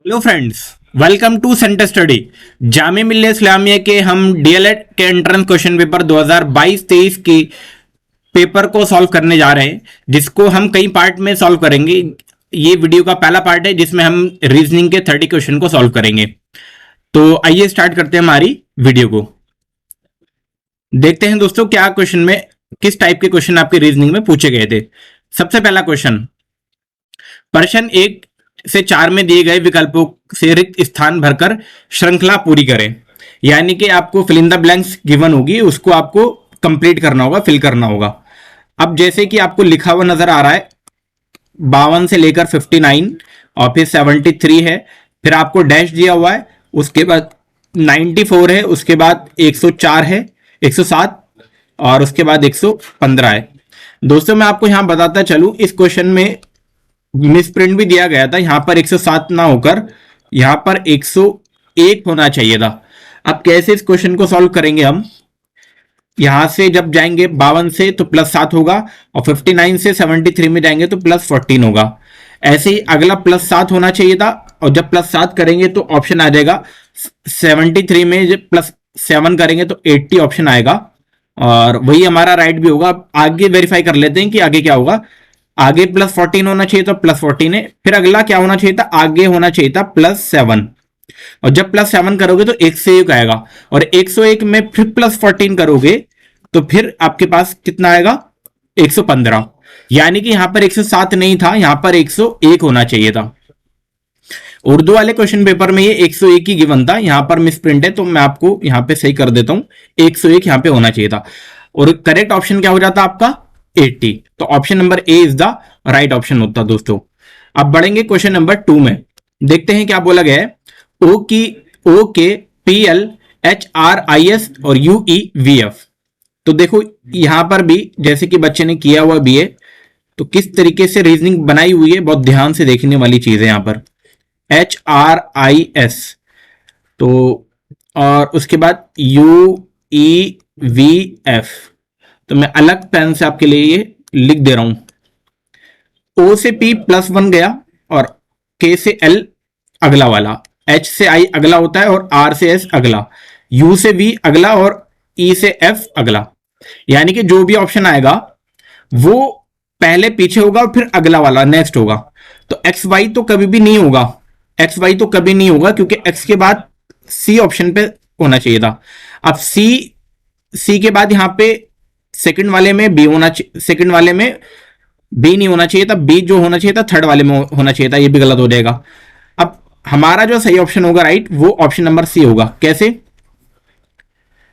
Hello friends, welcome to centre study. Jamia Millia Islamia के हम DElEd के एंट्रेंस क्वेश्चन पेपर 2022-23 की पेपर को सॉल्व करने जा रहे हैं, जिसको हम कई पार्ट में सॉल्व करेंगे। ये वीडियो का पहला पार्ट है जिसमें हम रीजनिंग के 30 क्वेश्चन को सॉल्व करेंगे। तो आइए स्टार्ट करते हैं हमारी वीडियो को। देखते हैं दोस्तों क्या क्वेश्चन में किस टाइप के क्वेश्चन आपके रीजनिंग में पूछे गए थे। सबसे पहला क्वेश्चन, प्रश्न 1 से 4 में दिए गए विकल्पों से रिक्त स्थान भरकर श्रृंखला पूरी करें। यानी कि आपको fill in the blanks given होगी, उसको आपको कंप्लीट करना होगा, फिल करना होगा। अब जैसे कि आपको लिखा हुआ नजर आ रहा है 52 से लेकर 59 और फिर 73 है, फिर आपको डैश दिया हुआ है, उसके बाद 94 है, उसके बाद 104 है, 107 और उसके बाद 115 है। दोस्तों मैं आपको यहां बताता चलूं, इस क्वेश्चन में मिस प्रिंट भी दिया गया था, यहां पर 107 ना होकर यहां पर 101 होना चाहिए था। अब कैसे इस क्वेश्चन को सॉल्व करेंगे हम, यहां से जब जाएंगे 52 से तो +7 होगा और 59 से 73 में जाएंगे तो +14 होगा। ऐसे ही अगला +7 होना चाहिए था और जब +7 करेंगे तो ऑप्शन आ जाएगा 73 में, जब +7 करेंगे तो 80 ऑप्शन आएगा और वही हमारा राइट भी होगा। आगे वेरीफाई कर लेते हैं कि आगे क्या होगा। आगे +14 होना चाहिए था, +14 है, फिर अगला क्या होना चाहिए था, आगे होना चाहिए था +7 और जब +7 करोगे तो 101 आएगा और 101 में फिर +14 करोगे तो फिर आपके पास कितना आएगा, 115। यानी कि यहां पर 107 नहीं था, यहां पर 101 होना चाहिए था। उर्दू वाले क्वेश्चन पेपर में ये 101 ही गिवन था, यहां पर मिस प्रिंट है तो मैं आपको यहां पे सही कर देता हूं, 101 यहां पे होना चाहिए था और करेक्ट ऑप्शन क्या हो जाता आपका 80। तो option number A is the right option होता दोस्तों। अब बढ़ेंगे क्वेश्चन नंबर 2 में, देखते हैं क्या बोला गया है। ओ के PL HRIS और UEVF। तो देखो यहां पर भी जैसे कि बच्चे ने किया हुआ भी है, तो किस तरीके से रीजनिंग बनाई हुई है बहुत ध्यान से देखने वाली चीज है। यहां पर HRIS तो और उसके बाद UEVF, तो मैं अलग पेन से आपके लिए ये लिख दे रहा हूं। O से P +1 गया और K से L अगला वाला, H से I अगला होता है और R से S अगला, U से V अगला और E से F अगला। यानी कि जो भी ऑप्शन आएगा वो पहले पीछे होगा और फिर अगला वाला नेक्स्ट होगा। तो एक्स वाई तो कभी भी नहीं होगा, एक्स वाई तो कभी नहीं होगा क्योंकि एक्स के बाद सी ऑप्शन पे होना चाहिए था। अब सी के बाद यहां पे सेकंड वाले में बी होना चाहिए, सेकंड वाले में बी नहीं होना चाहिए था, बी जो होना चाहिए था थर्ड वाले में होना चाहिए था, ये भी गलत हो जाएगा। अब हमारा जो सही ऑप्शन होगा राइट, वो ऑप्शन नंबर सी होगा। कैसे,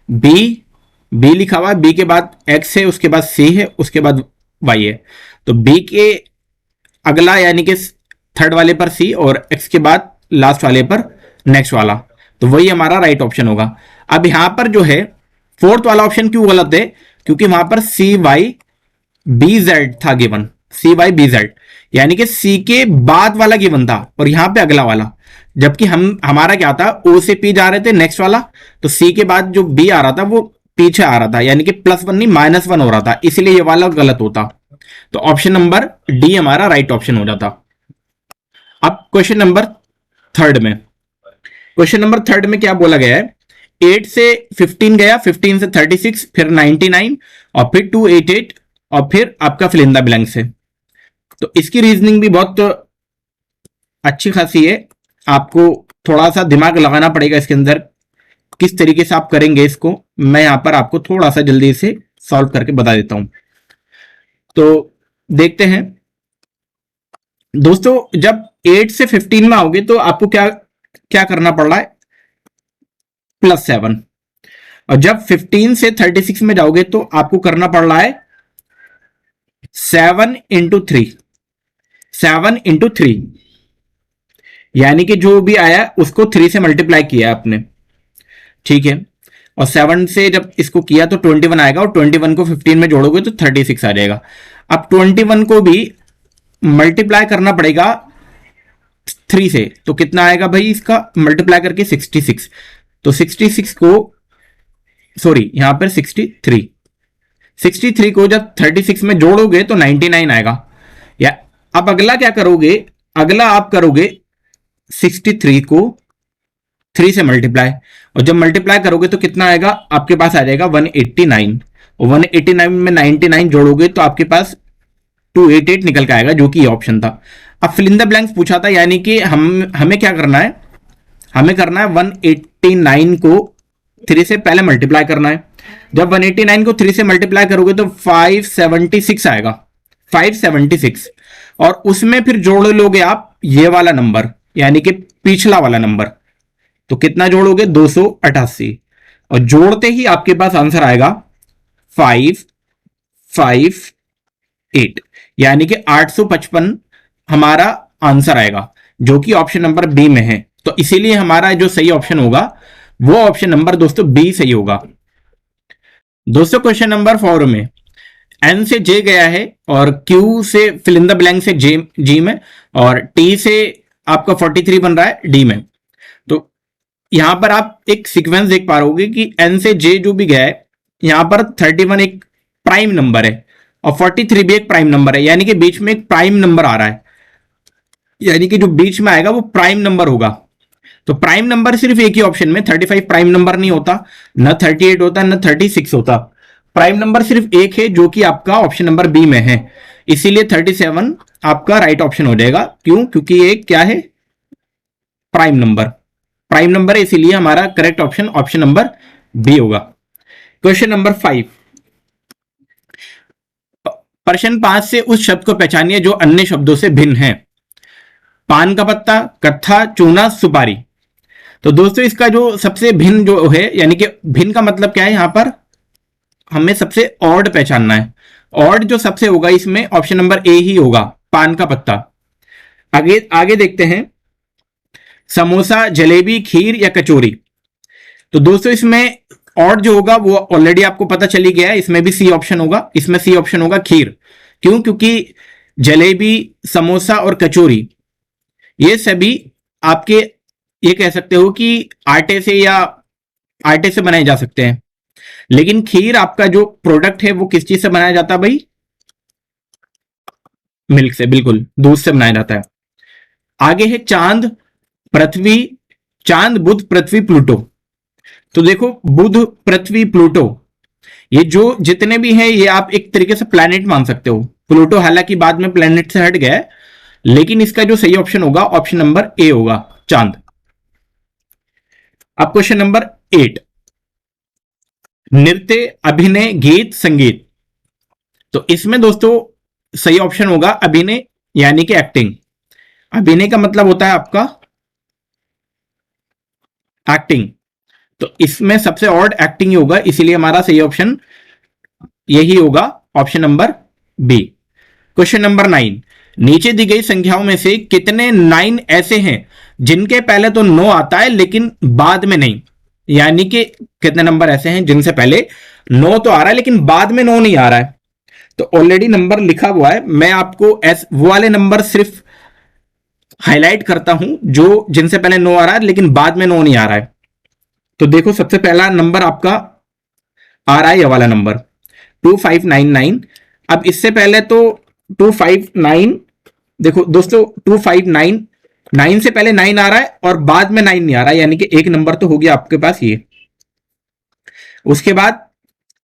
बी बी लिखा हुआ है, बी के बाद एक्स है, उसके बाद सी है, उसके बाद वाई है, तो बी के अगला यानी कि थर्ड वाले पर सी और एक्स के बाद लास्ट वाले पर नेक्स्ट वाला, तो वही हमारा राइट ऑप्शन होगा। अब यहां पर जो है फोर्थ वाला ऑप्शन क्यों गलत है, क्योंकि वहां पर CYBZ था गिवन, CYBZ यानी कि सी के बाद वाला गिवन था और यहां पे अगला वाला, जबकि हमारा क्या था, ओ से पी जा रहे थे नेक्स्ट वाला, तो सी के बाद जो बी आ रहा था वो पीछे आ रहा था, यानी कि +1 नहीं -1 हो रहा था, इसलिए ये वाला गलत होता। तो ऑप्शन नंबर डी हमारा राइट ऑप्शन हो जाता। अब क्वेश्चन नंबर थर्ड में, क्वेश्चन नंबर थर्ड में क्या बोला गया है, 8 से 15 गया, 15 से 36, फिर 99 और फिर 288 और फिर आपका फिल इन द ब्लैंक्स है। तो इसकी रीजनिंग भी बहुत अच्छी खासी है, आपको थोड़ा सा दिमाग लगाना पड़ेगा इसके अंदर, किस तरीके से आप करेंगे इसको मैं यहां पर आपको थोड़ा सा जल्दी से सॉल्व करके बता देता हूं। तो देखते हैं दोस्तों, जब 8 से 15 में आओगे तो आपको क्या क्या करना पड़ रहा है, +7, और जब 15 से 36 में जाओगे तो आपको करना पड़ रहा है 7 × 3, 7 × 3, यानी कि जो भी आया उसको 3 से मल्टीप्लाई किया आपने, ठीक है। और 7 से जब इसको किया तो 21 आएगा और 21 को 15 में जोड़ोगे तो 36 आ जाएगा। अब 21 को भी मल्टीप्लाई करना पड़ेगा 3 से, तो कितना आएगा भाई, इसका मल्टीप्लाई करके 66, तो 66 को सॉरी यहां पर 63 को जब 36 में जोड़ोगे तो 99 आएगा। या अब अगला क्या करोगे, अगला आप करोगे 63 को 3 से मल्टीप्लाई, और जब मल्टीप्लाई करोगे तो कितना आएगा, आपके पास आ जाएगा 189, और 189 में 99 जोड़ोगे तो आपके पास 288 निकल के आएगा, जो कि ऑप्शन था। अब फिल इन द ब्लैंक्स पूछा था, यानी कि हमें क्या करना है, हमें करना है 189 को 3 से पहले मल्टीप्लाई करना है। जब 189 को 3 से मल्टीप्लाई करोगे तो 576 आएगा, 576, और उसमें फिर जोड़ लोगे आप ये वाला नंबर, यानी कि पिछला वाला नंबर, तो कितना जोड़ोगे 288, और जोड़ते ही आपके पास आंसर आएगा 558, यानी कि 855 हमारा आंसर आएगा, जो कि ऑप्शन नंबर बी में है। तो इसीलिए हमारा जो सही ऑप्शन होगा वो ऑप्शन नंबर दोस्तों बी सही होगा। दोस्तों क्वेश्चन नंबर 4 में एन से जे गया है, और क्यू से फिल इन द ब्लैंक से जे जी में, और टी से आपका 43 बन रहा है डी में। तो यहां पर आप एक सीक्वेंस देख पा रहे कि एन से जे जो भी गया है, यहां पर 31 एक प्राइम नंबर है और 43 भी एक प्राइम नंबर है, यानी कि बीच में एक प्राइम नंबर आ रहा है, यानी कि जो बीच में आएगा वो प्राइम नंबर होगा। तो प्राइम नंबर सिर्फ एक ही ऑप्शन में, 35 प्राइम नंबर नहीं होता, न 38 होता, न 36 होता। प्राइम नंबर सिर्फ एक है, जो कि आपका ऑप्शन नंबर बी में है, इसीलिए 37 आपका राइट ऑप्शन हो जाएगा। क्यों? क्योंकि ये क्या है, प्राइम नंबर, प्राइम नंबर है, इसीलिए हमारा correct option option number B होगा। क्वेश्चन नंबर 5, प्रश्न 5 से उस शब्द को पहचानिए जो अन्य शब्दों से भिन्न है। पान का पत्ता, कत्था, चूना, सुपारी। तो दोस्तों इसका जो सबसे भिन्न जो है, यानी कि भिन्न का मतलब क्या है, यहां पर हमें सबसे ऑड पहचानना है। ऑड जो सबसे होगा इसमें ऑप्शन नंबर ए ही होगा, पान का पत्ता। आगे आगे देखते हैं, समोसा, जलेबी, खीर या कचौरी। तो दोस्तों इसमें ऑड जो होगा वो ऑलरेडी आपको पता चली गया है, इसमें भी सी ऑप्शन होगा, इसमें सी ऑप्शन होगा खीर। क्यों? क्योंकि जलेबी, समोसा और कचौरी ये सभी आपके, ये कह सकते हो कि आटे से या आटे से बनाए जा सकते हैं, लेकिन खीर आपका जो प्रोडक्ट है वो किस चीज से बनाया जाता है भाई, मिल्क से, बिल्कुल दूध से बनाया जाता है। आगे है चांद, पृथ्वी, चांद, बुध, पृथ्वी, प्लूटो। तो देखो बुध, पृथ्वी, प्लूटो, ये जो जितने भी हैं ये आप एक तरीके से प्लैनेट मान सकते हो। प्लूटो हालांकि बाद में प्लैनेट से हट गया है, लेकिन इसका जो सही ऑप्शन होगा ऑप्शन नंबर ए होगा, चांद। अब क्वेश्चन नंबर 8, नृत्य, अभिनय, गीत, संगीत। तो इसमें दोस्तों सही ऑप्शन होगा अभिनय, यानी कि एक्टिंग। अभिनय का मतलब होता है आपका एक्टिंग, तो इसमें सबसे ऑड एक्टिंग ही होगा, इसीलिए हमारा सही ऑप्शन यही होगा, option number B. Question number 9, नीचे दी गई संख्याओं में से कितने 9 ऐसे हैं जिनके पहले तो 9 आता है लेकिन बाद में नहीं, यानी कि कितने नंबर ऐसे हैं जिनसे पहले 9 तो आ रहा है लेकिन बाद में 9 नहीं आ रहा है। तो ऑलरेडी नंबर लिखा हुआ है, मैं आपको वो वाले नंबर सिर्फ हाईलाइट करता हूं जो जिनसे पहले 9 आ रहा है लेकिन बाद में 9 नहीं आ रहा है। तो देखो सबसे पहला नंबर आपका आ रहा है ये वाला नंबर 2599। अब इससे पहले तो 259, देखो दोस्तों 259 से पहले 9 आ रहा है और बाद में 9 नहीं आ रहा है, यानी कि एक नंबर तो हो गया आपके पास ये। उसके बाद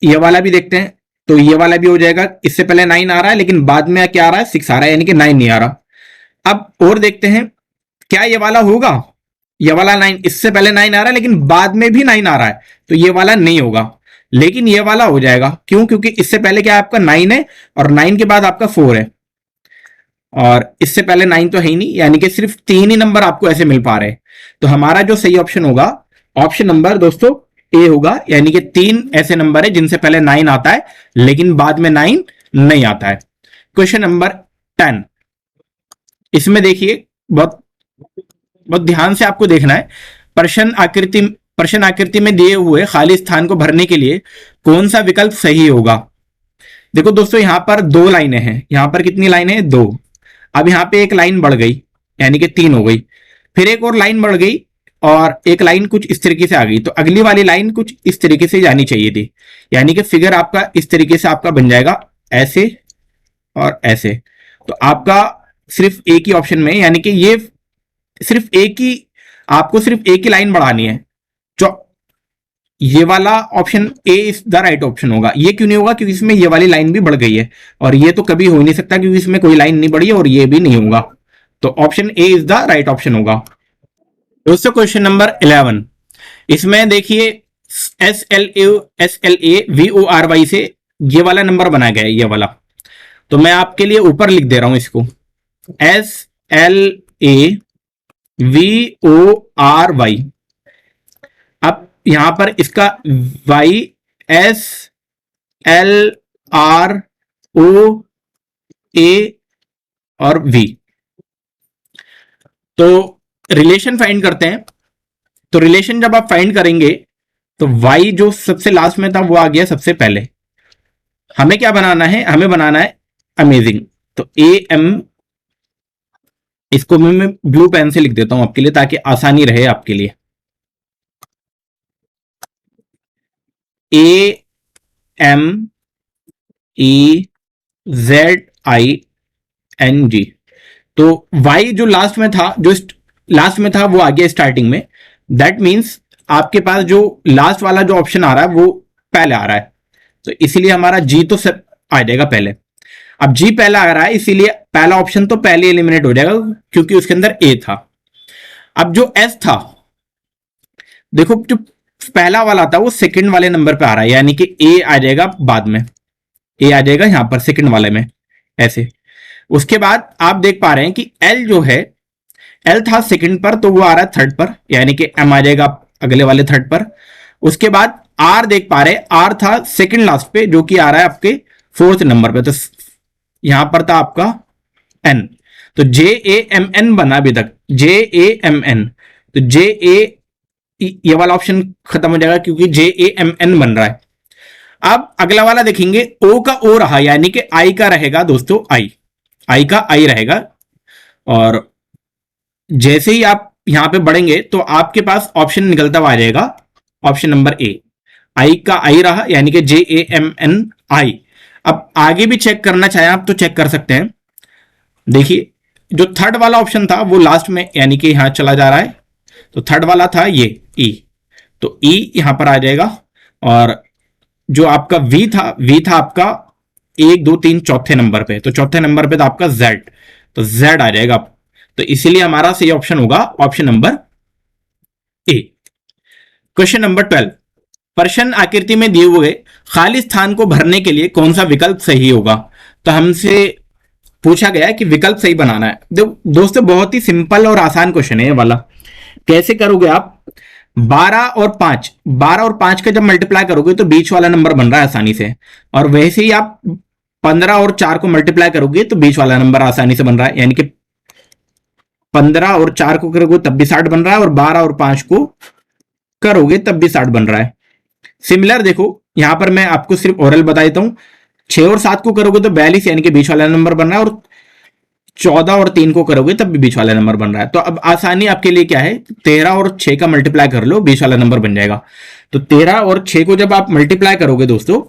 ये वाला भी देखते हैं, तो ये वाला भी हो जाएगा, इससे पहले 9 आ रहा है लेकिन बाद में क्या आ रहा है, 6 आ रहा है, यानी कि 9 नहीं आ रहा। अब और देखते हैं क्या ये वाला होगा, ये वाला 9, इससे पहले 9 आ रहा है लेकिन बाद में भी 9 आ रहा है, तो ये वाला नहीं होगा, लेकिन ये वाला हो जाएगा। क्यों? क्योंकि इससे पहले क्या है आपका 9 है और 9 के बाद आपका 4 है, और इससे पहले 9 तो है ही नहीं, यानी कि सिर्फ 3 ही नंबर आपको ऐसे मिल पा रहे हैं। तो हमारा जो सही ऑप्शन होगा ऑप्शन नंबर दोस्तों ए होगा, यानी कि 3 ऐसे नंबर है जिनसे पहले 9 आता है लेकिन बाद में 9 नहीं आता है। क्वेश्चन नंबर 10, इसमें देखिए बहुत बहुत ध्यान से आपको देखना है। प्रश्न आकृति में दिए हुए खाली स्थान को भरने के लिए कौन सा विकल्प सही होगा। देखो दोस्तों यहां पर 2 लाइनें हैं, यहां पर कितनी लाइनें हैं, 2। अब यहां पे एक लाइन बढ़ गई यानी कि 3 हो गई, फिर एक और लाइन बढ़ गई और एक लाइन कुछ इस तरीके से आ गई, तो अगली वाली लाइन कुछ इस तरीके से जानी चाहिए थी, यानी कि फिगर आपका इस तरीके से आपका बन जाएगा, ऐसे और ऐसे। तो आपका सिर्फ एक ही ऑप्शन में, यानी कि ये आपको सिर्फ एक ही लाइन बढ़ानी है। जो ये वाला option A is the right option होगा। ये क्यों नहीं होगा? क्योंकि इसमें ये वाली लाइन भी बढ़ गई है, और ये तो कभी हो ही नहीं सकता क्योंकि इसमें कोई लाइन नहीं बढ़ी है, और ये भी नहीं होगा। तो option A is the right option होगा। दोस्तों क्वेश्चन नंबर 11, इसमें देखिए SLA VORY से ये वाला नंबर बनाया गया है, ये वाला। तो मैं आपके लिए ऊपर लिख दे रहा हूं इसको, SLAVORY। अब यहां पर इसका YSLROA और V। तो रिलेशन फाइंड करते हैं। तो रिलेशन जब आप फाइंड करेंगे तो y जो सबसे लास्ट में था वो आ गया सबसे पहले। हमें क्या बनाना है? हमें बनाना है अमेजिंग। तो AM, इसको मैं ब्लू पेन से लिख देता हूं आपके लिए ताकि आसानी रहे आपके लिए। AMEZING। तो y जो लास्ट में था, वो आ गया स्टार्टिंग में। दैट मीन्स आपके पास जो लास्ट वाला जो ऑप्शन आ रहा है वो पहले आ रहा है, तो इसीलिए हमारा G तो सब आ जाएगा पहले। अब G पहला आ रहा है, इसीलिए पहला ऑप्शन तो पहले एलिमिनेट हो जाएगा क्योंकि उसके अंदर A था। अब जो S था, देखो जो पहला वाला था वो सेकंड वाले नंबर पे आ रहा है, यानी कि A आ जाएगा बाद में। A आ जाएगा यहां पर सेकंड वाले में ऐसे। उसके बाद आप देख पा रहे हैं कि L जो है, L था सेकंड पर तो वो आ रहा है थर्ड पर, यानी कि M आ जाएगा अगले वाले थर्ड पर। उसके बाद R देख पा रहे हैं, R था सेकंड लास्ट पे जो कि आ रहा है आपके फोर्थ नंबर पे, तो यहां पर था आपका N। तो JAMN बना अभी तक, JAMN। तो ये वाला ऑप्शन खत्म हो जाएगा क्योंकि JAMN बन रहा है। अब अगला वाला देखेंगे, O का O रहा, यानी कि I का रहेगा दोस्तों I का I रहेगा। और जैसे ही आप यहां पे बढ़ेंगे तो आपके पास ऑप्शन निकलता हुआ आ जाएगा, ऑप्शन नंबर A। I का I रहा, यानी कि JAMNI। अब आगे भी चेक करना चाहें आप तो चेक कर सकते हैं। देखिए जो थर्ड वाला ऑप्शन था वो लास्ट में, यानी कि यहां चला जा रहा है, तो थर्ड वाला था ये E, तो E यहां पर आ जाएगा। और जो आपका V था आपका 1 2 3 चौथे नंबर पे, तो चौथे नंबर पे था आपका Z, तो Z आ जाएगा। तो इसीलिए हमारा सही ऑप्शन होगा option number A. Question number 12, प्रश्न आकृति में दिए हुए खाली स्थान को भरने के लिए कौन सा विकल्प सही होगा? तो हमसे पूछा गया है कि विकल्प सही बनाना है। दोस्तों बहुत ही सिंपल और आसान क्वेश्चन है ये वाला। कैसे करोगे आप? 12 और 5 का जब मल्टीप्लाई करोगे तो बीच वाला नंबर बन रहा है आसानी से, और वैसे ही आप 15 और 4 को मल्टीप्लाई करोगे तो बीच वाला नंबर आसानी से बन रहा है, यानी कि 15 और 4 को करोगे तब भी 60 बन रहा है, और 12 और 5 को करोगे तब भी 60 बन रहा है। सिमिलर देखो यहां पर मैं आपको सिर्फ ओरल बता देता हूं, 6 और 7 को करोगे तो 42, यानी कि बीच वाला नंबर बन रहा है, और 14 और 3 को करोगे तब भी बीच वाला नंबर बन रहा है। तो अब आसानी आपके लिए क्या है, 13 और 6 का मल्टीप्लाई कर लो, बीच वाला नंबर बन जाएगा। तो 13 और 6 को जब आप मल्टीप्लाई करोगे दोस्तों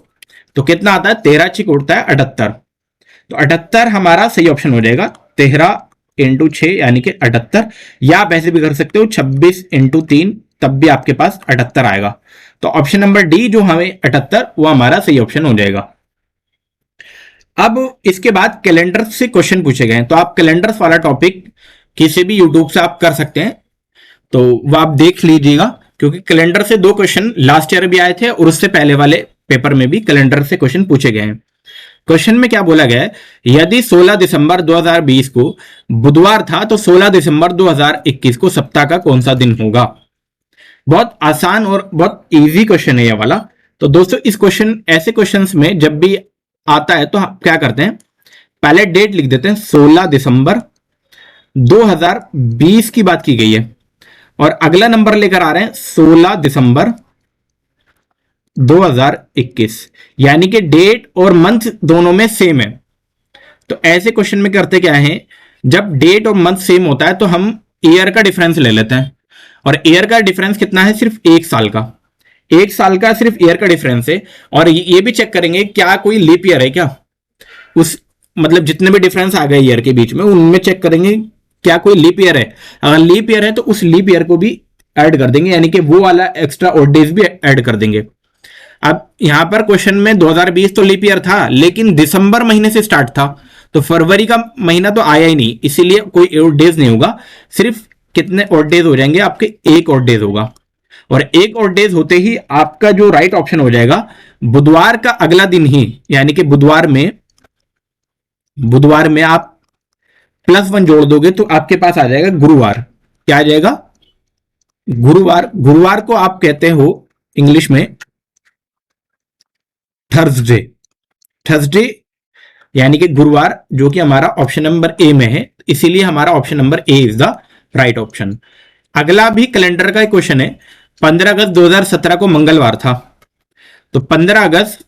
तो कितना आता है? 13 6 उड़ता है 78, तो 78 हमारा सही ऑप्शन हो जाएगा। 13 इंटू 6 यानी कि 78, या आप ऐसे भी कर सकते हो 26 इंटू 3, तब भी आपके पास 78 आएगा। तो ऑप्शन नंबर डी जो हमें 78, वो हमारा सही ऑप्शन हो जाएगा। अब इसके बाद कैलेंडर से क्वेश्चन पूछे गए हैं, तो आप कैलेंडर्स वाला टॉपिक किसी भी यूट्यूब से आप कर सकते हैं, तो वो आप देख लीजिएगा, क्योंकि कैलेंडर से 2 क्वेश्चन लास्ट ईयर भी आए थे और उससे पहले वाले पेपर में भी कैलेंडर से क्वेश्चन पूछे गए हैं। क्वेश्चन में क्या बोला गया है, यदि 16 दिसंबर 2020 को बुधवार था तो 16 दिसंबर 2021 को सप्ताह का कौन सा दिन होगा? बहुत आसान और बहुत इजी क्वेश्चन है ये वाला। तो दोस्तों इस क्वेश्चन, ऐसे क्वेश्चंस में जब भी आता है तो हम क्या करते हैं, पहले डेट लिख देते हैं, 16 दिसंबर 2020 की बात की गई है, और अगला नंबर लेकर आ रहे हैं 16 दिसंबर 2021, यानी कि डेट और मंथ दोनों में सेम है। तो ऐसे क्वेश्चन में करते क्या है, जब डेट और मंथ सेम होता है तो हम ईयर का डिफरेंस ले लेते हैं, और ईयर का डिफरेंस कितना है? सिर्फ 1 साल का, 1 साल का सिर्फ ईयर का डिफरेंस है। और ये भी चेक करेंगे क्या कोई लीप ईयर है क्या, उस मतलब जितने भी डिफरेंस आ गए ईयर के बीच में उनमें चेक करेंगे क्या कोई लीप ईयर है? अगर लीप ईयर है तो उस लीप ईयर को भी ऐड कर देंगे, यानी कि वो वाला एक्स्ट्रा ऑड डेज भी ऐड कर देंगे। अब यहां पर क्वेश्चन में 2020 तो लीप ईयर था, लेकिन दिसंबर महीने से स्टार्ट था, तो फरवरी का महीना तो आया ही नहीं, इसीलिए कोई ऑड डेज नहीं होगा। सिर्फ कितने ऑड डेज हो जाएंगे आपके? एक ऑड डेज होगा। और एक ऑड डेज होते ही आपका जो राइट ऑप्शन हो जाएगा बुधवार का अगला दिन ही, यानी कि बुधवार में आप +1 जोड़ दोगे तो आपके पास आ जाएगा गुरुवार। क्या आ जाएगा? गुरुवार। गुरुवार को आप कहते हो इंग्लिश में थर्सडे। थर्सडे यानी कि गुरुवार, जो कि हमारा ऑप्शन नंबर ए में है, इसीलिए हमारा option number A is the right option. अगला भी कैलेंडर का क्वेश्चन है। 15 अगस्त 2017 को मंगलवार था, तो 15 अगस्त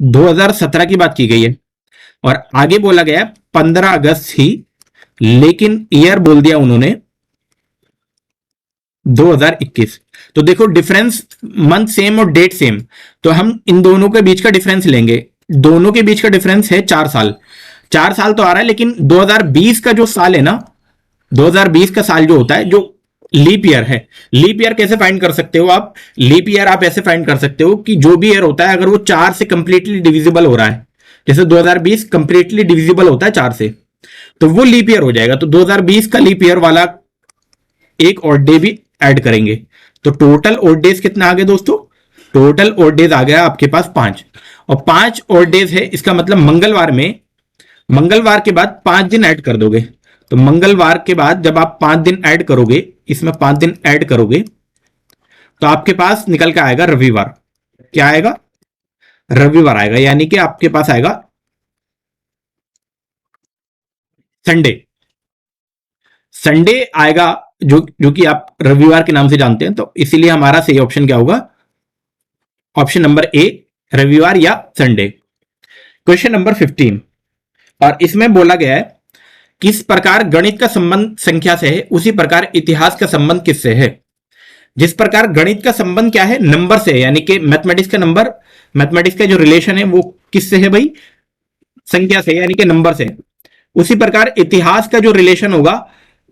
2017 की बात की गई है, और आगे बोला गया 15 अगस्त ही, लेकिन ईयर बोल दिया उन्होंने 2021। तो देखो डिफरेंस, मंथ सेम और डेट सेम, तो हम इन दोनों के बीच का डिफरेंस लेंगे। दोनों के बीच का डिफरेंस है 4 साल। 4 साल तो आ रहा है, लेकिन 2020 का जो साल है ना, 2020 का साल जो होता है, जो लीप ईयर है, लीप ईयर कैसे फाइंड कर सकते हो आप? लीप ईयर आप ऐसे फाइंड कर सकते हो कि जो भी ईयर होता है, अगर वो 4 से कंप्लीटली डिविजिबल हो रहा है, जैसे 2020 कंप्लीटली डिविजिबल होता है 4 से, तो वो लीप ईयर हो जाएगा। तो 2020 का लीप ईयर वाला एक और डे भी ऐड करेंगे, तो टोटल ऑड डेज कितना आ गया दोस्तों? टोटल ऑड डेज आ गया आपके पास 5, और 5 ऑड डेज है, इसका मतलब मंगलवार के बाद 5 दिन ऐड कर दोगे। तो मंगलवार के बाद जब आप 5 दिन ऐड करोगे, इसमें 5 दिन ऐड करोगे, तो आपके पास निकल के आएगा रविवार। क्या आएगा? रविवार आएगा, यानी कि आपके पास आएगा संडे। संडे आएगा, जो कि आप रविवार के नाम से जानते हैं, तो इसीलिए हमारा सही ऑप्शन क्या होगा? ऑप्शन नंबर ए, रविवार या संडे। क्वेश्चन नंबर 15, और इसमें बोला गया है किस प्रकार गणित का संबंध संख्या से है, उसी प्रकार इतिहास का संबंध किससे है? जिस प्रकार गणित का संबंध क्या है? नंबर से है, यानी कि मैथमेटिक्स का जो रिलेशन है वो किससे है भाई? संख्या से, यानी कि नंबर से। उसी प्रकार इतिहास का जो रिलेशन होगा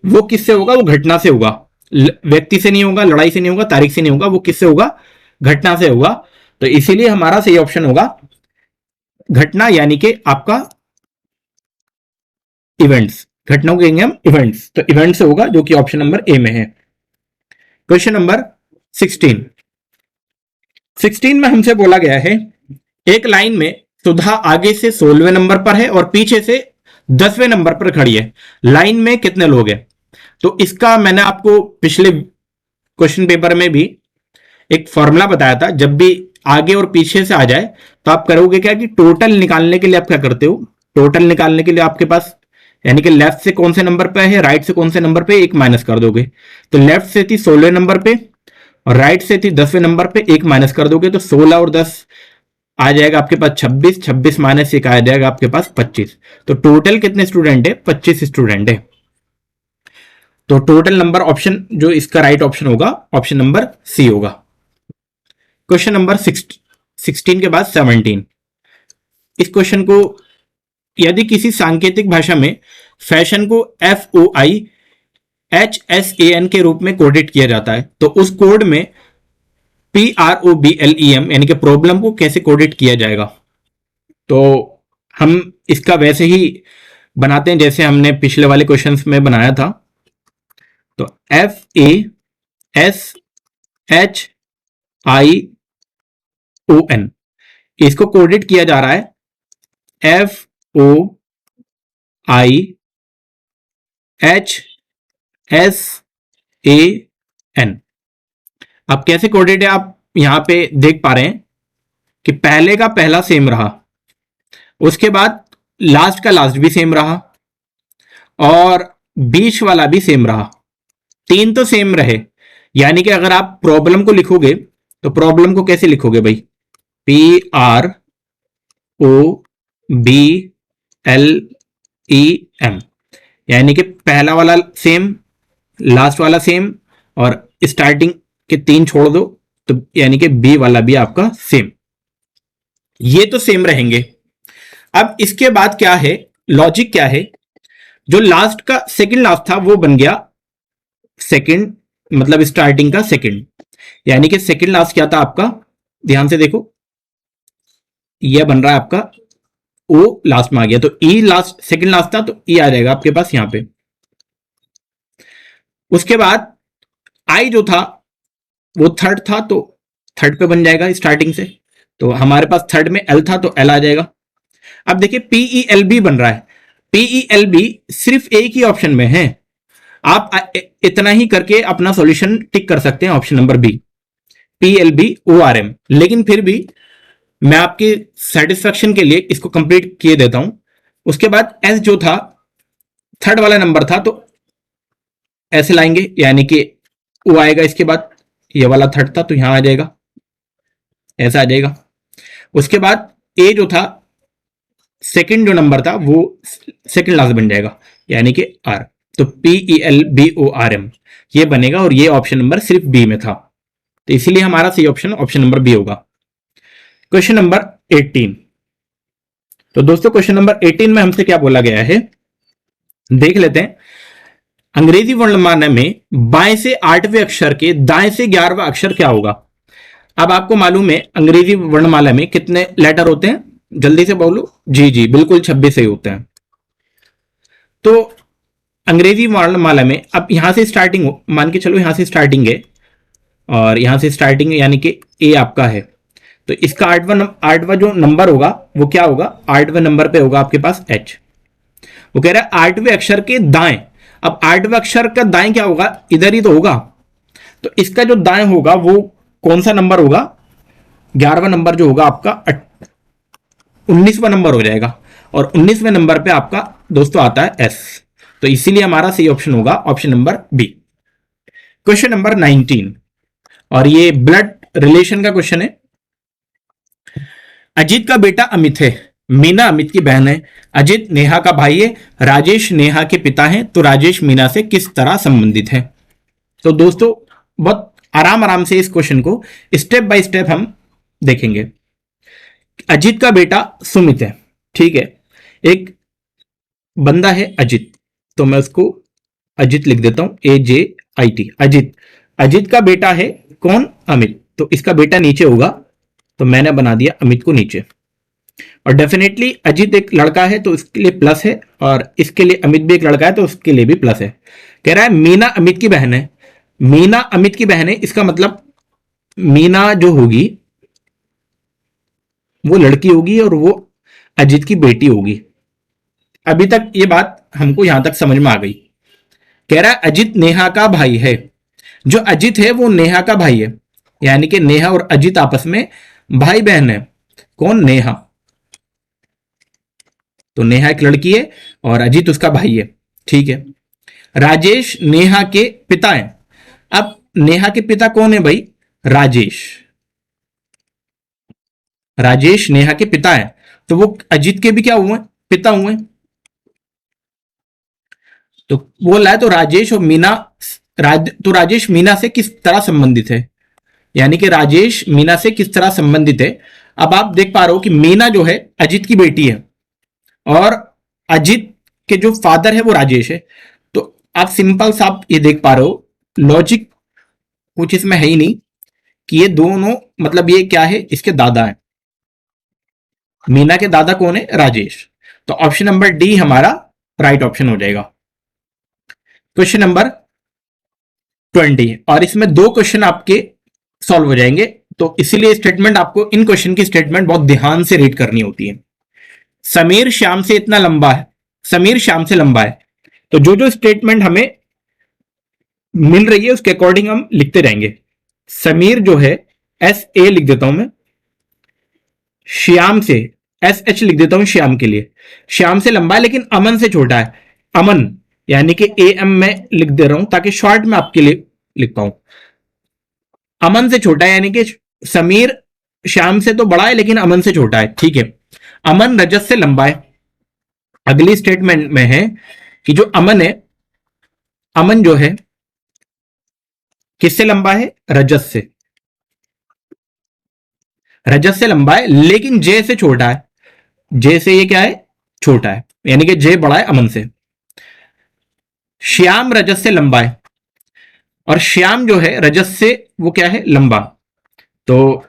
वो किससे होगा? वो घटना से होगा, व्यक्ति से नहीं होगा, लड़ाई से नहीं होगा, तारीख से नहीं होगा, वो किससे होगा? घटना से होगा। तो इसीलिए हमारा सही ऑप्शन होगा घटना, यानी कि आपका इवेंट्स। घटनाओं को कहेंगे हम इवेंट्स, तो इवेंट से होगा, जो कि ऑप्शन नंबर ए में है। क्वेश्चन नंबर 16 में हमसे बोला गया है एक लाइन में सुधा आगे से 16वें नंबर पर है और पीछे से 10वें नंबर पर खड़ी है, लाइन में कितने लोग हैं? तो इसका मैंने आपको पिछले क्वेश्चन पेपर में भी एक फॉर्मूला बताया था। जब भी आगे और पीछे से आ जाए तो आप करोगे क्या कि टोटल निकालने के लिए आप क्या करते हो? टोटल निकालने के लिए आपके पास, यानी कि लेफ्ट से कौन से नंबर पे है, राइट से कौन से नंबर पे, एक माइनस कर दोगे। तो लेफ्ट से थी 16वें नंबर पे और राइट से थी 10वें नंबर पे, एक माइनस कर दोगे, तो 16 और 10 आ जाएगा आपके पास 26, 26 माइनस 1 आ जाएगा आपके पास 25। तो टोटल कितने स्टूडेंट है? 25 स्टूडेंट है। तो टोटल नंबर ऑप्शन जो इसका राइट ऑप्शन होगा, ऑप्शन नंबर सी होगा। क्वेश्चन नंबर 16 के बाद 17। इस क्वेश्चन को यदि किसी सांकेतिक भाषा में फैशन को FOIHSAN के रूप में कोडेड किया जाता है, तो उस कोड में PROBLEM यानी कि प्रॉब्लम को कैसे कोडेड किया जाएगा? तो हम इसका वैसे ही बनाते हैं जैसे हमने पिछले वाले क्वेश्चंस में बनाया था। तो FASHION इसको कोडेड किया जा रहा है FOIHSAN। अब कैसे कोडेड है आप यहां पे देख पा रहे हैं कि पहले का पहला सेम रहा, उसके बाद लास्ट का लास्ट भी सेम रहा, और बीच वाला भी सेम रहा। 3 तो सेम रहे, यानी कि अगर आप प्रॉब्लम को लिखोगे तो प्रॉब्लम को कैसे लिखोगे भाई? PROBLEM, यानी कि पहला वाला सेम, लास्ट वाला सेम, और स्टार्टिंग के 3 छोड़ दो, तो यानी कि बी वाला भी आपका सेम। ये तो सेम रहेंगे। अब इसके बाद क्या है? लॉजिक क्या है, जो लास्ट का सेकंड लास्ट था वो बन गया सेकंड, मतलब स्टार्टिंग का सेकंड, यानी कि सेकंड लास्ट क्या था आपका, ध्यान से देखो, यह बन रहा है आपका ओ लास्ट में आ गया, तो ई लास्ट सेकंड लास्ट था तो ई आ जाएगा आपके पास यहां पे। उसके बाद आई जो था वो थर्ड था तो थर्ड पे बन जाएगा स्टार्टिंग से, तो हमारे पास थर्ड में एल था तो एल आ जाएगा। अब देखिए पीई एल बी बन रहा है, पीई एल बी सिर्फ एक ही ऑप्शन में है, आप इतना ही करके अपना सॉल्यूशन टिक कर सकते हैं, option number B, P L B O R M. लेकिन फिर भी मैं आपके सेटिस्फेक्शन के लिए इसको कंप्लीट किए देता हूं। उसके बाद एस जो था थर्ड वाला नंबर था तो ऐसे लाएंगे, यानी कि ओ आएगा, इसके बाद ये वाला थर्ड था तो यहां आ जाएगा, ऐसा आ जाएगा। उसके बाद ए जो था सेकंड जो नंबर था वो सेकंड लास्ट बन जाएगा, यानी कि आर, तो P E L B O R M ये बनेगा, और ये ऑप्शन नंबर सिर्फ बी में था, तो इसीलिए हमारा सही ऑप्शन ऑप्शन नंबर बी होगा। Question number 18। तो दोस्तों क्वेश्चन नंबर 18 में हमसे क्या बोला गया है, देख लेते हैं। अंग्रेजी वर्णमाला में बाएं से 8वें अक्षर के दाएं से 11वां अक्षर क्या होगा। अब आपको मालूम है अंग्रेजी वर्णमाला में कितने लेटर होते हैं, जल्दी से बोलो। जी जी बिल्कुल 26 ही होते हैं। तो अंग्रेजी वर्णमाला में अब यहां से स्टार्टिंग हो, मान के चलो यहां से स्टार्टिंग है और यहां से स्टार्टिंग है, यानी कि ए आपका है, तो इसका आठवां जो नंबर होगा वो क्या होगा, 8वें नंबर पे होगा आपके पास एच। वो कह रहा है 8वें अक्षर के दाएं, अब 8वें अक्षर का दाएं क्या होगा, इधर ही तो होगा, तो इसका जो दाएं होगा वो कौन सा नंबर होगा, 11वां नंबर जो होगा आपका 19वां नंबर हो जाएगा, और 19वें नंबर पे आपका दोस्तों आता है एस, तो इसीलिए हमारा सही ऑप्शन होगा option number B. Question number 19, और ये ब्लड रिलेशन का क्वेश्चन है। अजीत का बेटा अमित है, मीना अमित की बहन है, अजीत नेहा का भाई है, राजेश नेहा के पिता हैं, तो राजेश मीना से किस तरह संबंधित है। तो दोस्तों बहुत आराम आराम से इस क्वेश्चन को स्टेप बाय स्टेप हम देखेंगे। अजीत का बेटा सुमित है, ठीक है, एक बंदा है अजीत, तो मैं उसको अजीत लिख देता हूं, AJIT अजीत। अजीत का बेटा है कौन, अमित, तो इसका बेटा नीचे होगा, तो मैंने बना दिया अमित को नीचे। और डेफिनेटली अजीत एक लड़का है तो इसके लिए प्लस है, और इसके लिए अमित भी एक लड़का है तो उसके लिए भी प्लस है। कह रहा है मीना अमित की बहन है, मीना अमित की बहन है, इसका मतलब मीना जो होगी वो लड़की होगी और वो अजीत की बेटी होगी। अभी तक ये बात हमको यहां तक समझ में आ गई। कह रहा है अजीत नेहा का भाई है, जो अजीत है वो नेहा का भाई है, यानी कि नेहा और अजीत आपस में भाई बहन है। कौन, नेहा, तो नेहा एक लड़की है और अजीत उसका भाई है, ठीक है। राजेश नेहा के पिता हैं, अब नेहा के पिता कौन है भाई, राजेश, राजेश नेहा के पिता हैं, तो वो अजीत के भी क्या हुए, पिता हुए। तो बोल रहा है तो राजेश और मीना तो राजेश मीना से किस तरह संबंधित है, यानी कि राजेश मीना से किस तरह संबंधित है। अब आप देख पा रहे हो कि मीना जो है अजीत की बेटी है और अजीत के जो फादर है वो राजेश है, तो आप सिंपल सा आप ये देख पा रहे हो, लॉजिक कुछ इसमें है ही नहीं कि ये दोनों, मतलब ये क्या है, इसके दादा है। मीना के दादा कौन है, राजेश, तो ऑप्शन नंबर डी हमारा राइट ऑप्शन हो जाएगा। क्वेश्चन नंबर 20, और इसमें दो क्वेश्चन आपके सॉल्व हो जाएंगे, तो इसीलिए स्टेटमेंट आपको, इन क्वेश्चन की स्टेटमेंट बहुत ध्यान से रीड करनी होती है। समीर श्याम से इतना लंबा है, समीर श्याम से लंबा है, तो जो जो स्टेटमेंट हमें मिल रही है उसके अकॉर्डिंग हम लिखते रहेंगे। समीर जो है SA लिख देता हूं मैं, श्याम से SH लिख देता हूं श्याम के लिए, श्याम से लंबा है लेकिन अमन से छोटा है, अमन यानी कि AM में लिख दे रहा हूं ताकि शॉर्ट में आपके लिए लिख पाऊं। अमन से छोटा है, यानी कि समीर श्याम से तो बड़ा है लेकिन अमन से छोटा है, ठीक है। अमन रजत से लंबा है, अगली स्टेटमेंट में है कि जो अमन है, अमन जो है किससे लंबा है, रजत से, रजत से लंबा है लेकिन जे से छोटा है, जे से ये क्या है, छोटा है, यानी कि जे बड़ा है अमन से। श्याम रजत से लंबा है, और श्याम जो है रजत से वो क्या है, लंबा। तो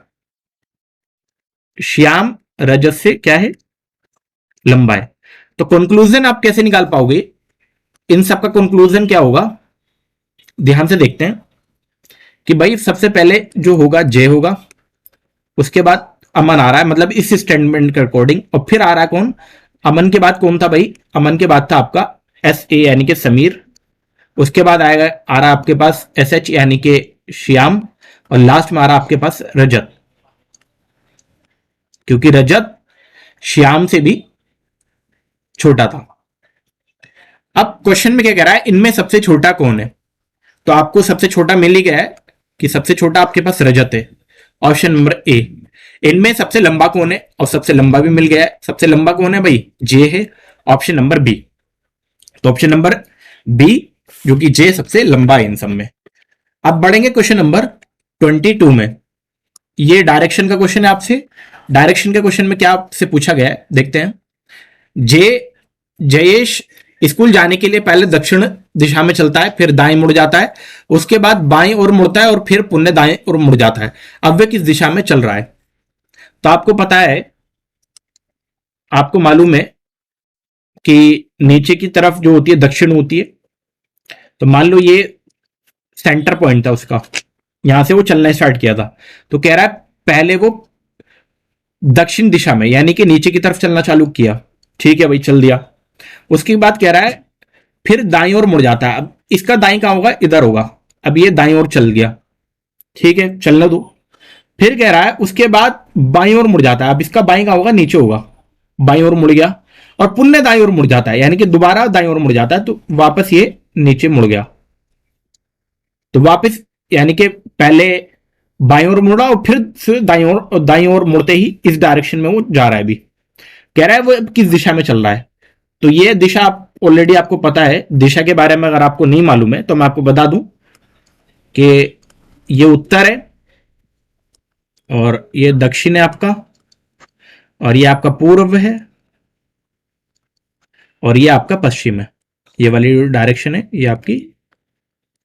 श्याम रजत से क्या है, लंबा है। तो कंक्लूजन आप कैसे निकाल पाओगे, इन सब का कंक्लूजन क्या होगा, ध्यान से देखते हैं कि भाई सबसे पहले जो होगा जे होगा, उसके बाद अमन आ रहा है, मतलब इस स्टेटमेंट के अकॉर्डिंग, और फिर आ रहा है कौन, अमन के बाद कौन था भाई, अमन के बाद था आपका एस ए यानी कि समीर, उसके बाद आएगा आ रहा आपके पास एस एच यानी कि श्याम, और लास्ट में आ रहा आपके पास रजत, क्योंकि रजत श्याम से भी छोटा था। अब क्वेश्चन में क्या कह रहा है, इनमें सबसे छोटा कौन है, तो आपको सबसे छोटा मिल ही गया है कि सबसे छोटा आपके पास रजत है, ऑप्शन नंबर ए। इनमें सबसे लंबा कौन है, और सबसे लंबा भी मिल गया है, सबसे लंबा कौन है भाई, जे है, ऑप्शन नंबर बी। तो ऑप्शन नंबर बी जो कि जे सबसे लंबा है इन सब में। अब बढ़ेंगे क्वेश्चन नंबर 22 में। ये डायरेक्शन का क्वेश्चन है आपसे। डायरेक्शन के क्वेश्चन में क्या आपसे पूछा गया है, देखते हैं। जयेश स्कूल जाने के लिए पहले दक्षिण दिशा में चलता है, फिर दाएं मुड़ जाता है, उसके बाद बाएं ओर मुड़ता है, और फिर पुनः दाएं ओर मुड़ जाता है। अब वे किस दिशा में चल रहा है, तो आपको पता है, आपको मालूम है कि नीचे की तरफ जो होती है दक्षिण होती है। तो मान लो ये सेंटर पॉइंट था उसका, यहां से वो चलना स्टार्ट किया था, तो कह रहा है पहले वो दक्षिण दिशा में यानी कि नीचे की तरफ चलना चालू किया, ठीक है भाई, चल दिया। उसके बाद कह रहा है फिर दाईं ओर मुड़ जाता है। अब इसका दाईं कहां होगा, इधर होगा। अब ये दाईं ओर चल गया, ठीक है, चलने दो। फिर कह रहा है उसके बाद बाईं ओर मुड़ जाता है। अब इसका बाईं कहां होगा, नीचे होगा, बाईं ओर मुड़ गया, और पुनः दाईं ओर मुड़ जाता है, यानी कि दोबारा दाईं ओर मुड़ जाता है, तो वापस ये नीचे मुड़ गया। तो वापस यानी कि पहले बाईं ओर मुड़ा, और फिर दाईं ओर मुड़ते ही इस डायरेक्शन में वो जा रहा है। अभी कह रहा है वो किस दिशा में चल रहा है, तो ये दिशा आप ऑलरेडी आपको पता है। दिशा के बारे में अगर आपको नहीं मालूम है तो मैं आपको बता दूं कि ये उत्तर है, और ये दक्षिण है आपका, और ये आपका पूर्व है, और ये आपका पश्चिम है। ये वाली डायरेक्शन है ये आपकी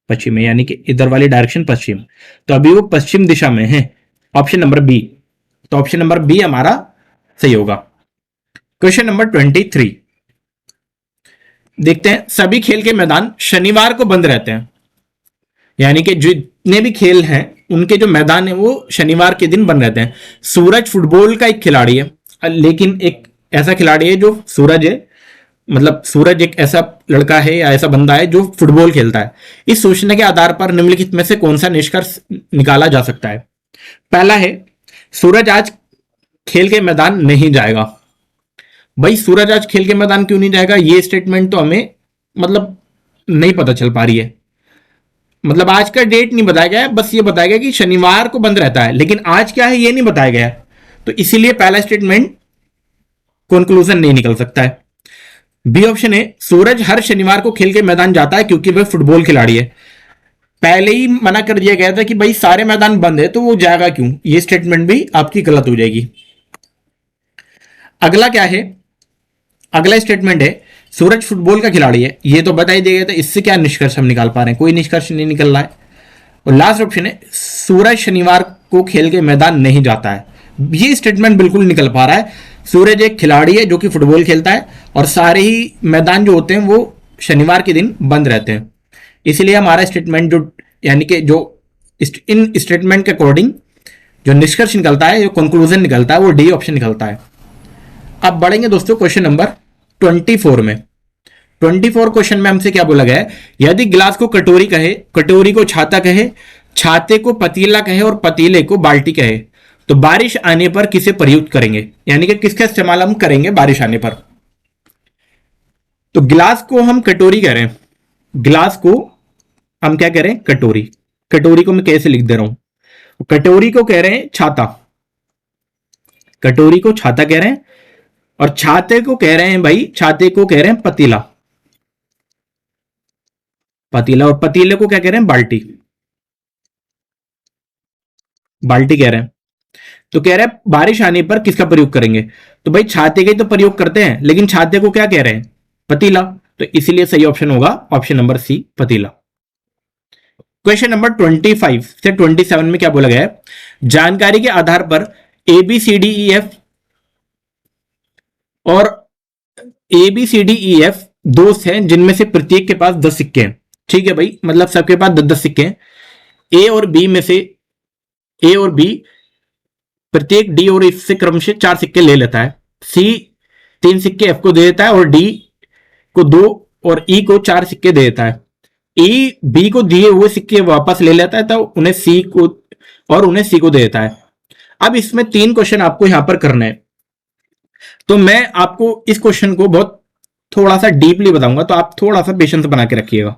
पश्चिम है, यानी कि इधर वाली डायरेक्शन पश्चिम। तो अभी वो पश्चिम दिशा में है, ऑप्शन नंबर बी। तो ऑप्शन नंबर बी हमारा सही होगा। क्वेश्चन नंबर 23 देखते हैं। सभी खेल के मैदान शनिवार को बंद रहते हैं, यानी कि जितने भी खेल हैं उनके जो मैदान है वो शनिवार के दिन बंद रहते हैं। सूरज फुटबॉल का एक खिलाड़ी है, लेकिन एक ऐसा खिलाड़ी है जो सूरज है, मतलब सूरज एक ऐसा लड़का है या ऐसा बंदा है जो फुटबॉल खेलता है। इस सूचना के आधार पर निम्नलिखित में से कौन सा निष्कर्ष निकाला जा सकता है। पहला है सूरज आज खेल के मैदान नहीं जाएगा। भाई सूरज आज खेल के मैदान क्यों नहीं जाएगा, ये स्टेटमेंट तो हमें मतलब नहीं पता चल पा रही है। मतलब आज का डेट नहीं बताया गया है, बस ये बताया गया कि शनिवार को बंद रहता है, लेकिन आज क्या है ये नहीं बताया गया है। तो इसीलिए पहला स्टेटमेंट कंक्लूजन नहीं निकल सकता है। बी ऑप्शन है सूरज हर शनिवार को खेल के मैदान जाता है क्योंकि वह फुटबॉल खिलाड़ी है। पहले ही मना कर दिया गया था कि भाई सारे मैदान बंद है तो वो जाएगा क्यों, ये स्टेटमेंट भी आपकी गलत हो जाएगी। अगला क्या है, अगला स्टेटमेंट है सूरज फुटबॉल का खिलाड़ी है, ये तो बता ही दिया गया था। इससे क्या निष्कर्ष हम निकाल पा रहे हैं, कोई निष्कर्ष नहीं निकल रहा है। और लास्ट ऑप्शन है सूरज शनिवार को खेल के मैदान नहीं जाता है, ये स्टेटमेंट बिल्कुल निकल पा रहा है। सूरज एक खिलाड़ी है जो कि फुटबॉल खेलता है, और सारे ही मैदान जो होते हैं वो शनिवार के दिन बंद रहते हैं। इसलिए हमारा स्टेटमेंट जो यानी कि जो इन स्टेटमेंट के अकॉर्डिंग जो निष्कर्ष निकलता है, जो कंक्लूजन निकलता है, वो डी ऑप्शन निकलता है। अब बढ़ेंगे दोस्तों क्वेश्चन नंबर 24 में। 24 क्वेश्चन में हमसे क्या बोला गया है, यदि गिलास को कटोरी कहे, कटोरी को छाता कहे, छाते को पतीला कहे, और पतीले को बाल्टी कहे, तो बारिश आने पर किसे प्रयुक्त करेंगे, यानी कि किसका इस्तेमाल हम करेंगे बारिश आने पर। तो गिलास को हम कटोरी कह रहे हैं, गिलास को हम क्या कह रहे हैं, कटोरी। कटोरी को मैं कैसे लिख दे रहा हूं, कटोरी को कह रहे हैं छाता, कटोरी को छाता कह रहे हैं, और छाते को कह रहे हैं भाई, छाते को कह रहे हैं पतीला, पतीला, और पतीले को क्या कह रहे हैं, बाल्टी, बाल्टी कह रहे हैं। तो कह रहा है बारिश आने पर किसका प्रयोग करेंगे, तो भाई छाते का ही तो प्रयोग करते हैं, लेकिन छाते को क्या कह रहे हैं, पतीला। तो इसीलिए सही ऑप्शन होगा ऑप्शन नंबर सी, पतीला। क्वेश्चन नंबर 25 से 27 में क्या बोला गया है, जानकारी के आधार पर A B C D E F और A B C D E F दोस्त हैं जिनमें से प्रत्येक के पास 10 सिक्के हैं। ठीक है भाई, मतलब सबके पास 10-10 सिक्के हैं। ए और बी में से ए और बी प्रत्येक डी और इससे क्रम से 4 सिक्के ले लेता है। सी 3 सिक्के एफ को दे देता है और डी को 2 और ई को 4 सिक्के दे देता है। ई बी को दिए हुए सिक्के वापस ले लेता है तो उन्हें सी को दे देता है। अब इसमें 3 क्वेश्चन आपको यहां पर करना है, तो मैं आपको इस क्वेश्चन को बहुत थोड़ा सा डीपली बताऊंगा, तो आप थोड़ा सा पेशेंस बना के रखिएगा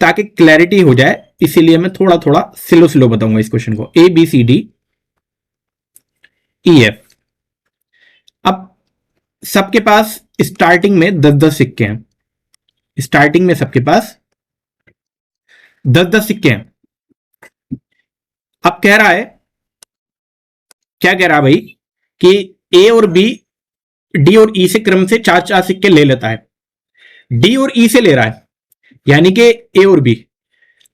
ताकि क्लैरिटी हो जाए, इसीलिए मैं थोड़ा थोड़ा स्लो बताऊंगा इस क्वेश्चन को। A B C D E F, अब सबके पास स्टार्टिंग में 10-10 सिक्के हैं, स्टार्टिंग में सबके पास 10-10 सिक्के हैं। अब कह रहा है, क्या कह रहा है भाई, कि ए और बी डी और ई से क्रम से 4-4 सिक्के ले लेता है। डी और ई से ले रहा है, यानी कि ए और बी।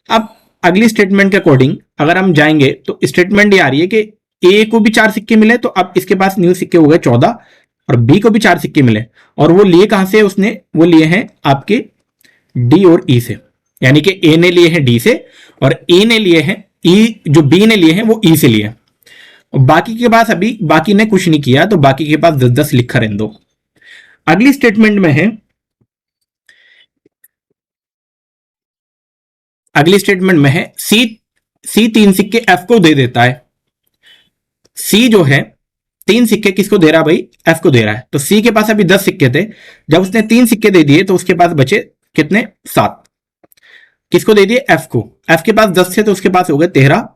अब अगली स्टेटमेंट के अकॉर्डिंग अगर हम जाएंगे तो स्टेटमेंट ये आ रही है कि ए को भी 4 सिक्के मिले, तो अब इसके पास न्यू सिक्के हो गए 14, और बी को भी 4 सिक्के मिले, और वो लिए कहां से, उसने वो लिए हैं आपके डी और ई से, यानी कि ए ने लिए हैं डी से और ए ने लिए हैं ई, जो बी ने लिए हैं वो ई से लिए। बाकी के पास अभी बाकी ने कुछ नहीं किया, तो बाकी के पास 10-10 लिखा रहने दो। अगली स्टेटमेंट में है, अगली स्टेटमेंट में है सी 3 सिक्के एफ को दे देता है। सी जो है 3 सिक्के किसको दे रहा है भाई, एफ को दे रहा है। तो सी के पास अभी 10 सिक्के थे, जब उसने 3 सिक्के दे दिए तो उसके पास बचे कितने, 7। किसको दे दिए, एफ को। एफ के पास 10 थे तो उसके पास हो गए 13।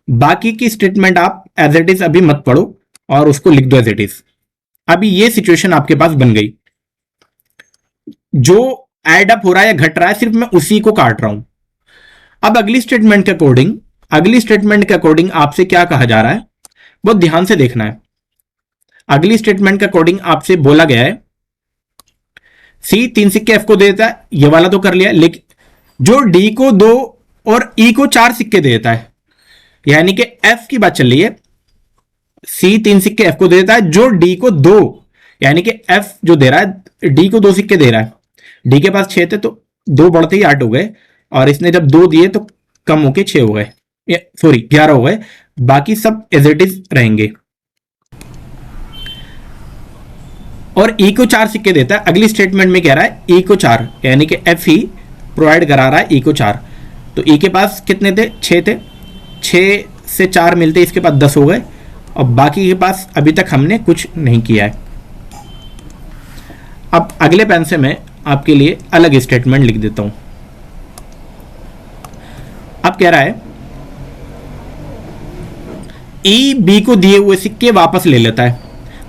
बाकी की स्टेटमेंट आप एज इट इज अभी मत पढ़ो और उसको लिख दो एज इट इज। अभी ये सिचुएशन आपके पास बन गई, जो एड अप हो रहा है या घट रहा है सिर्फ मैं उसी को काट रहा हूं। अब अगली स्टेटमेंट के अकॉर्डिंग आपसे क्या कहा जा रहा है, बहुत ध्यान से देखना है। अगली स्टेटमेंट के अकॉर्डिंग आपसे बोला गया है सी 3 सिक्के एफ को दे देता है, ये वाला तो कर लिया, लेकिन जो डी को 2 और ई को 4 सिक्के दे देता है, यानी कि एफ की बात चल रही है। सी 3 सिक्के एफ को दे देता है, जो डी को 2, यानी कि एफ जो दे रहा है डी को 2 सिक्के दे रहा है। डी के पास 6 थे तो 2 बढ़ते ही 8 हो गए, और इसने जब 2 दिए तो कम होके 6 हो गए, सॉरी 11 हो गए। बाकी सब एज इट इज रहेंगे, और ई को 4 सिक्के देता है। अगली स्टेटमेंट में कह रहा है ई को 4, यानी कि एफ ही प्रोवाइड करा रहा है ई को 4। तो ई के पास कितने थे, 6 थे, 6 से 4 मिलते इसके पास 10 हो गए, और बाकी के पास अभी तक हमने कुछ नहीं किया है। अब अगले पेन से मैं आपके लिए अलग स्टेटमेंट लिख देता हूं। अब कह रहा है ई बी को दिए हुए सिक्के वापस ले लेता है।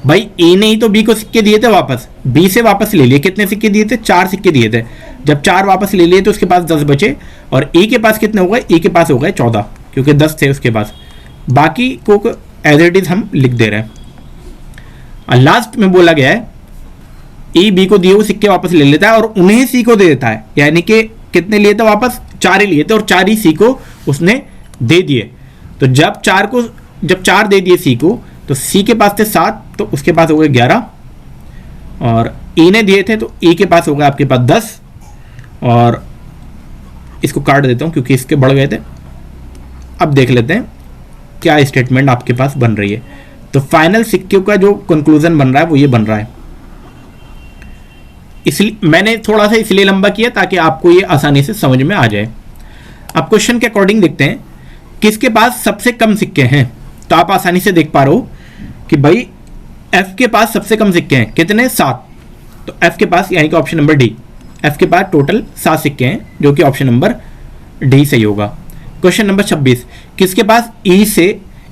भाई ए ने ही तो बी को सिक्के दिए थे वापस, बी से वापस ले लिए। कितने सिक्के दिए थे, 4 सिक्के दिए थे। जब 4 वापस ले लिए तो उसके पास 10 बचे, और ए के पास कितने हो गए, ए के पास हो गए 14, क्योंकि 10 थे उसके पास। बाकी को एज इट इज हम लिख दे रहे हैं। और लास्ट में बोला गया है ई बी को दिए हुए सिक्के वापस ले लेता है और उन्हें सी को दे देता है, यानी कि कितने लिए थे वापस, 4 ही लिए थे, और 4 ही सी को उसने दे दिए। तो जब 4 दे दिए सी को, तो सी के पास थे 7, तो उसके पास हो गए 11, और ई ने दिए थे तो ई के पास हो गए आपके पास 10, और इसको काट देता हूं क्योंकि इसके बढ़ गए थे। अब देख लेते हैं क्या स्टेटमेंट आपके पास बन रही है। तो फाइनल सिक्के का जो कंक्लूजन बन रहा है वो ये बन रहा है। इसलिए मैंने थोड़ा सा इसलिए लंबा किया ताकि आपको ये आसानी से समझ में आ जाए। अब क्वेश्चन के अकॉर्डिंग देखते हैं किसके पास सबसे कम सिक्के हैं। तो आप आसानी से देख पा रहे हो कि भाई एफ के पास सबसे कम सिक्के हैं, कितने, 7। तो एफ के पास, यानी कि ऑप्शन नंबर डी, एफ के पास टोटल 7 सिक्के हैं, जो कि ऑप्शन नंबर डी सही होगा। क्वेश्चन नंबर 26, किसके पास ई से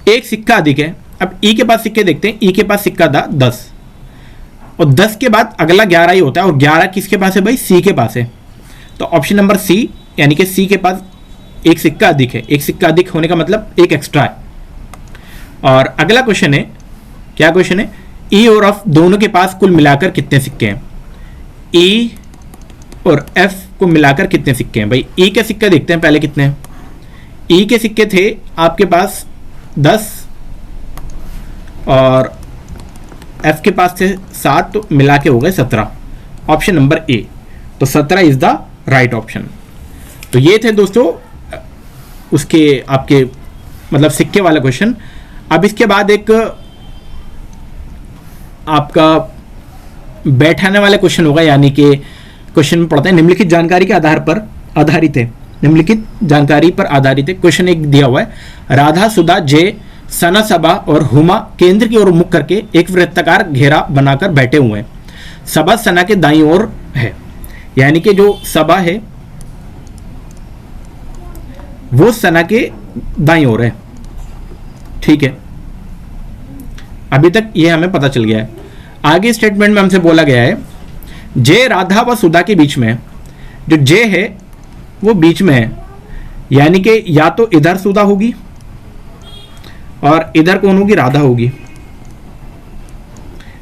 एक सिक्का अधिक है। अब ई के पास सिक्के देखते हैं, ई के पास सिक्का था 10, और 10 के बाद अगला 11 ही होता है, और 11 किसके पास है भाई, सी के पास है। तो ऑप्शन नंबर सी, यानी कि सी के पास एक सिक्का अधिक है। एक सिक्का अधिक होने का मतलब एक एक्स्ट्रा है, और अगला क्वेश्चन है, क्या क्वेश्चन है, ई और एफ दोनों के पास कुल मिलाकर कितने सिक्के हैं? ई और एफ को मिलाकर कितने सिक्के हैं? भाई ई के सिक्के देखते हैं पहले कितने हैं। ई के सिक्के थे आपके पास 10 और एफ के पास थे 7, तो मिला के हो गए 17। ऑप्शन नंबर ए, तो 17 इज द राइट ऑप्शन। तो ये थे दोस्तों उसके आपके मतलब सिक्के वाला क्वेश्चन। अब इसके बाद एक आपका बैठाने वाले क्वेश्चन होगा, यानी कि क्वेश्चन में पढ़ते हैं निम्नलिखित जानकारी के आधार पर आधारित है, निम्नलिखित जानकारी पर आधारित है। क्वेश्चन एक दिया हुआ है, राधा, सुधा, जय, सना, सबा और हुमा केंद्र की ओर मुख करके एक वृत्ताकार घेरा बनाकर बैठे हुए हैं। सबा सना के दाईं ओर है, यानी कि जो सबा है वो सना के दाईं ओर है। ठीक है, अभी तक ये हमें पता चल गया है। आगे स्टेटमेंट में हमसे बोला गया है जय राधा व सुधा के बीच में है। जो जय है वो बीच में है, यानी कि या तो इधर सुधा होगी और इधर कौन होगी? राधा होगी।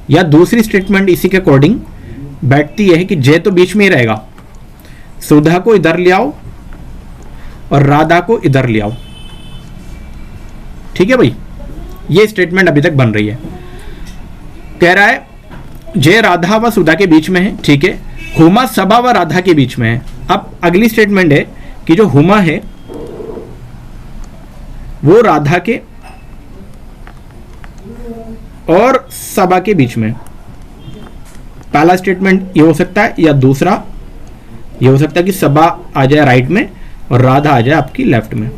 या दूसरी स्टेटमेंट इसी के अकॉर्डिंग बैठती है कि जय तो बीच में ही रहेगा, सुधा को इधर ले आओ और राधा को इधर ले आओ। ठीक है भाई, ये स्टेटमेंट अभी तक बन रही है। कह रहा है जय राधा व सुधा के बीच में है, ठीक है, हुमा सबा व राधा के बीच में है। अब अगली स्टेटमेंट है कि जो हुमा है वो राधा के और सबा के बीच में। पहला स्टेटमेंट ये हो सकता है, या दूसरा ये हो सकता है कि सबा आ जाए राइट में और राधा आ जाए आपकी लेफ्ट में।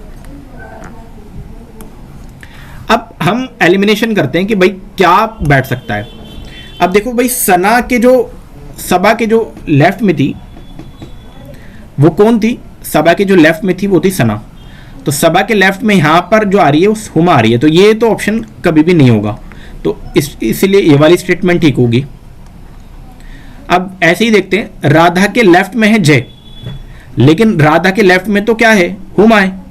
अब हम एलिमिनेशन करते हैं कि भाई क्या बैठ सकता है। अब देखो भाई, सना के जो सबा के जो लेफ्ट में थी वो कौन थी? सबा के जो लेफ्ट में थी वो थी सना। तो सबा के लेफ्ट में यहां पर जो आ रही है वो हुमा आ रही है, तो ये तो ऑप्शन कभी भी नहीं होगा। तो इसलिए ये वाली स्टेटमेंट ठीक होगी। अब ऐसे ही देखते हैं, राधा के लेफ्ट में है जय, लेकिन राधा के लेफ्ट में तो क्या है? हुमा है।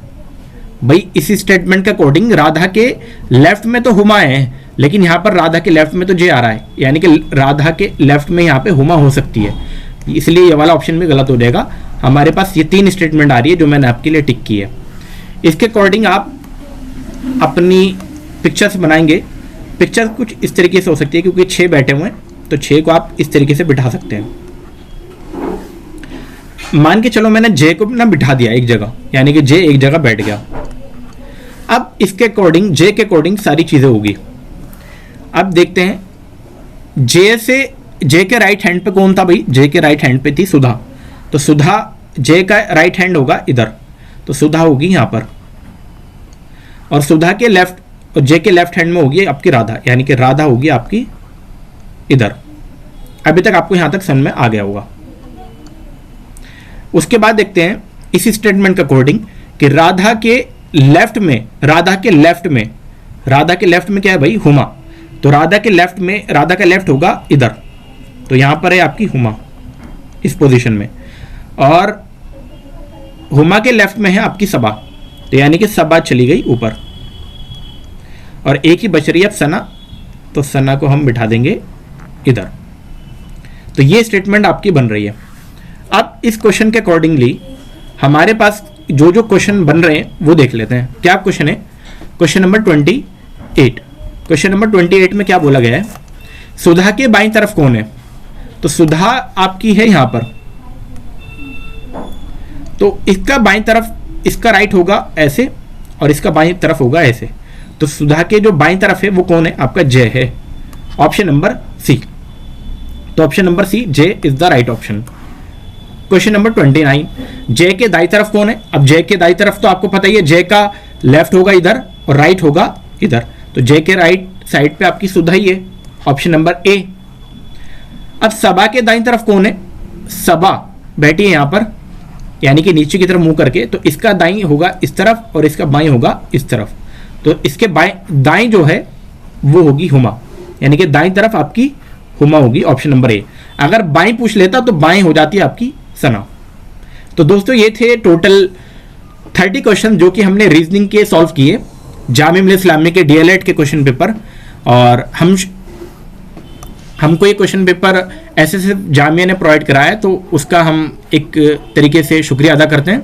भाई इस स्टेटमेंट के अकॉर्डिंग राधा के लेफ्ट में तो हुमा है, लेकिन यहां पर राधा के लेफ्ट में तो जय आ रहा है, यानी कि राधा के लेफ्ट में यहां पे हुमा हो सकती है, इसलिए ये वाला ऑप्शन भी गलत हो जाएगा। हमारे पास ये 3 स्टेटमेंट आ रही है जो मैंने आपके लिए टिक की है। इसके अकॉर्डिंग आप अपनी पिक्चर्स बनाएंगे। पिक्चर कुछ इस तरीके से हो सकती है, क्योंकि 6 बैठे हुए हैं तो 6 को आप इस तरीके से बिठा सकते हैं। मान के चलो मैंने जय को ना बिठा दिया एक जगह, यानी कि जय एक जगह बैठ गया। अब इसके अकॉर्डिंग जय के अकॉर्डिंग सारी चीजें होगी। अब देखते हैं, जय से जय के राइट हैंड पे कौन था? भाई जय के राइट हैंड पे थी सुधा, तो सुधा जय का राइट हैंड होगा इधर, तो सुधा होगी यहां पर, और सुधा के लेफ्ट और जय के लेफ्ट हैंड में होगी आपकी राधा, यानी कि राधा होगी आपकी इधर। अभी तक आपको यहां तक समझ में आ गया होगा। उसके बाद देखते हैं इसी स्टेटमेंट के अकॉर्डिंग कि राधा के लेफ्ट में क्या है भाई? हुमा। तो राधा के लेफ्ट में, राधा का लेफ्ट होगा इधर, तो यहां पर है आपकी हुमा इस पोजीशन में, और हुमा के लेफ्ट में है आपकी सबा, तो यानी कि सबा चली गई ऊपर, और एक ही बच रही है अब सना, तो सना को हम बिठा देंगे इधर। तो ये स्टेटमेंट आपकी बन रही है। अब इस क्वेश्चन के अकॉर्डिंगली हमारे पास जो जो क्वेश्चन बन रहे हैं वो देख लेते हैं। क्या क्वेश्चन है? Question number 28। क्वेश्चन नंबर 28 में क्या बोला गया है? सुधा के बाईं तरफ कौन है? तो सुधा आपकी है यहां पर, तो इसका बाईं तरफ, इसका राइट होगा ऐसे और इसका बाईं तरफ होगा ऐसे, तो सुधा के जो बाईं तरफ है वो कौन है? आपका जय है, ऑप्शन नंबर सी। तो ऑप्शन नंबर सी, जय is the right option. Question number 29, जय के दाई तरफ कौन है? अब जय के दाई तरफ तो आपको पता ही है, जय का लेफ्ट होगा इधर और राइट होगा इधर, तो जय के राइट साइड पे आपकी सुधा ही है, ऑप्शन नंबर ए। अब सबा के दाई तरफ कौन है? सबा बैठी है यहां पर, यानी कि नीचे की तरफ मुंह करके, तो इसका दाई होगा इस तरफ और इसका बाई होगा इस तरफ, तो इसके दाई जो है वो होगी हुमा, यानी कि दाई तरफ आपकी हुमा होगी, ऑप्शन नंबर ए। अगर बाई पूछ लेता तो बाई हो जाती है आपकी सना। तो दोस्तों ये थे टोटल 30 क्वेश्चन जो कि हमने रीजनिंग के सॉल्व किए। जामिया मिल्लिया इस्लामिया के डीएलएड के क्वेश्चन पेपर। और हमको ये क्वेश्चन पेपर ऐसे जामिया ने प्रोवाइड कराया है, तो उसका हम एक तरीके से शुक्रिया अदा करते हैं।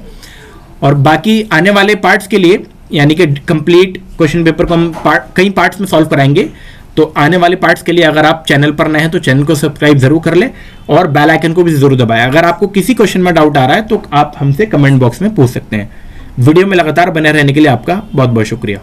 और बाकी आने वाले पार्ट्स के लिए, यानी कि कंप्लीट क्वेश्चन पेपर को हम कई पार्ट्स में सॉल्व कराएंगे। तो आने वाले पार्ट्स के लिए अगर आप चैनल पर नए हैं तो चैनल को सब्सक्राइब जरूर कर लें और बेल आइकन को भी जरूर दबाएं। अगर आपको किसी क्वेश्चन में डाउट आ रहा है तो आप हमसे कमेंट बॉक्स में पूछ सकते हैं। वीडियो में लगातार बने रहने के लिए आपका बहुत बहुत शुक्रिया।